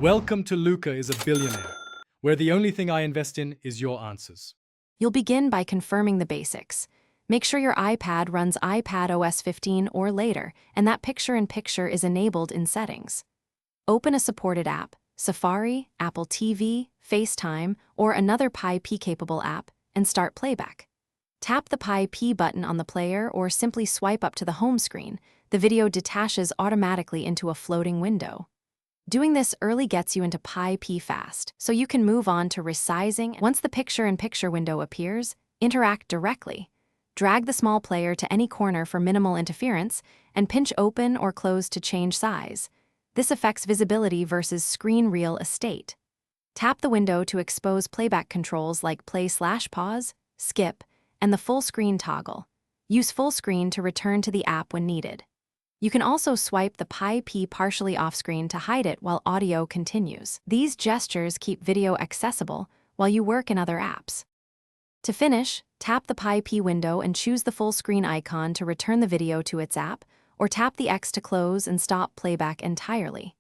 Welcome to Luca is a Billionaire, where the only thing I invest in is your answers. You'll begin by confirming the basics. Make sure your iPad runs iPad OS 15 or later, and that picture-in-picture is enabled in Settings. Open a supported app, Safari, Apple TV, FaceTime, or another Pi-P-capable app, and start playback. Tap the Pi-P button on the player or simply swipe up to the home screen. The video detaches automatically into a floating window. Doing this early gets you into Pi-P fast, so you can move on to resizing. Once the picture-in-picture window appears, interact directly. Drag the small player to any corner for minimal interference, and pinch open or close to change size. This affects visibility versus screen real estate. Tap the window to expose playback controls like play/pause, skip, and the full screen toggle. Use full screen to return to the app when needed. You can also swipe the Pi-P partially off-screen to hide it while audio continues. These gestures keep video accessible while you work in other apps. To finish, tap the Pi-P window and choose the full screen icon to return the video to its app, or tap the X to close and stop playback entirely.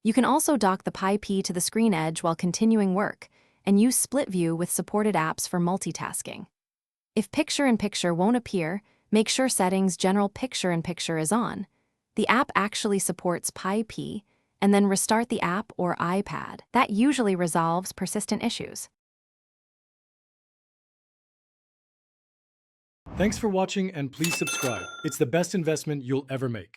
You can also dock the Pi-P to the screen edge while continuing work, and use split view with supported apps for multitasking. If picture-in-picture won't appear, make sure Settings General Picture-in-Picture is on. The app actually supports Pi-P, and then restart the app or iPad. That usually resolves persistent issues. Thanks for watching and please subscribe. It's the best investment you'll ever make.